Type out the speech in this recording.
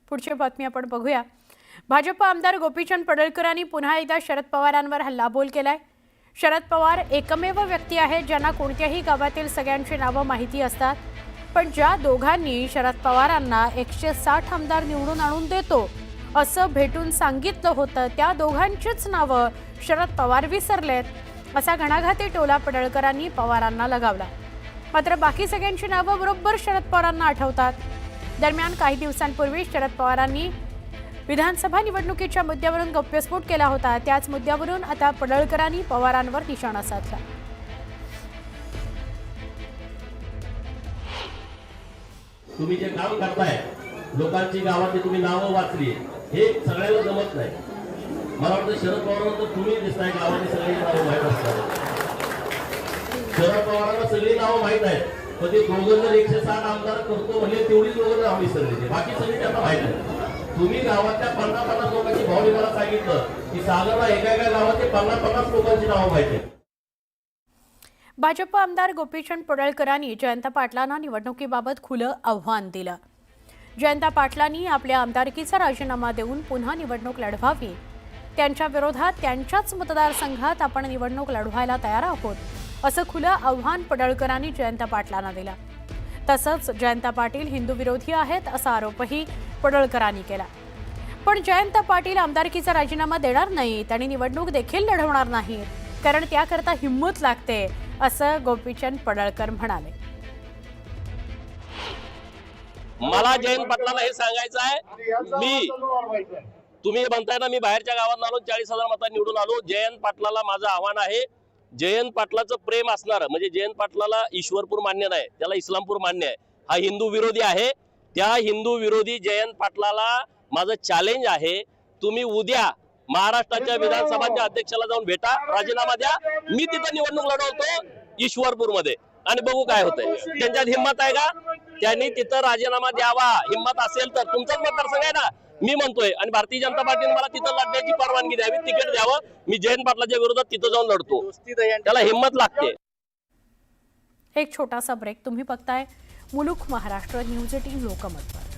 पुढची बातमी आपण बघूया। भाजप आमदार गोपीचंद पडळकरांनी पुन्हा एकदा शरद पवारांवर हल्लाबोल केलाय। शरद पवार एकमेव व्यक्ती आहेत ज्यांना कोणत्याही गावातील सगळ्यांची नावं माहिती असतात, पण ज्या दोघांनी शरद पवारांना 160 आमदार निवडून आणून देतो असं भेटून सांगितलं होतं, त्या दोघांचीच नावं शरद पवार विसरलेत, असा घणाघाती टोला पडळकरांनी पवारांना लगावला। मात्र बाकी सगळ्यांची नावं बरोबर शरद पवारांना आठवतात। दरम्यान काही दिवसांपूर्वी शरद पवारांनी विधानसभा निवडणुकीच्या मुद्द्यावरून गप्पस्फोट केला होता। त्याच मुद्द्यावरून आता पडळकरांनी पवारांवर निशाणा साधला। तुम्ही जे काम करताय, लोकांची गावाची तुम्ही नावं वाचली, हे सगळ्यांना जमत नाही। मला वाटतं शरद पवारांना तर तुम्ही दिसताय, गावाची सगळी नावं माहीत असतात। शरद पवारांना सगळी नावं माहीत आहेत, पण ते दोघं जर 160 आमदार करतो म्हणजे तेवढी दोघं नाव विसरले, बाकी सगळी त्यांना माहीत आहे। तुम्ही गावातल्या 50-50 लोकांची भावनी मला सांगितलं की सागरला एका गावाचे 50-50 लोकांची नावं माहिती आहेत। भाजप आमदार गोपीचंद पडळकरांनी जयंत पाटलांना निवडणुकीबाबत खुलं आव्हान दिलं। जयंत पाटलांनी आपल्या आमदारकीचा राजीनामा देऊन पुन्हा निवडणूक लढवावी। त्यांच्या विरोधात त्यांच्याच मतदारसंघात आपण निवडणूक लढवायला तयार आहोत, असं खुलं आव्हान पडळकरांनी जयंत पाटलांना दिलं। तसंच जयंत पाटील हिंदू विरोधी आहेत असा आरोपही पडळकरांनी केला। पण जयंत पाटील आमदारकीचा राजीनामा देणार नाहीत आणि निवडणूक देखील लढवणार नाहीत, कारण त्याकरता हिंमत लागते, असं गोपीचंद पडळकर म्हणाले। मला जयंत पाटलांना हे सांगायचं आहे, तुम्ही म्हणताय ना मी बाहेरच्या गावात आलो 40,000 मतांनी निवडून आलो। जयंत पाटलाला माझं आव्हान आहे, जयंत पाटलाचं प्रेम असणार म्हणजे जयंत पाटलाला ईश्वरपूर मान्य नाही, त्याला इस्लामपूर मान्य आहे, हा हिंदू विरोधी आहे। त्या हिंदू विरोधी जयंत पाटलाला माझं चॅलेंज आहे, तुम्ही उद्या महाराष्ट्राच्या विधानसभाच्या अध्यक्षाला जाऊन भेटा, राजीनामा द्या, मी तिथं निवडणूक लढवतो ईश्वरपूर मध्ये आणि बघू काय होतंय। त्यांच्यात हिंमत आहे का? त्यांनी तिथं राजीनामा द्यावा, हिंमत असेल तर। तुमचाच मतदारसंघ आहे ना, मी म्हणतोय, आणि भारतीय जनता पार्टीने मला तिथं लढण्याची परवानगी द्यावी, तिकीट द्यावं, मी जयंत पाटलाच्या विरोधात तिथं जाऊन लढतो, त्याला हिंमत लागते। एक छोटासा ब्रेक। तुम्ही बघताय मुलुख महाराष्ट्र न्यूज 18 लोकमतवर।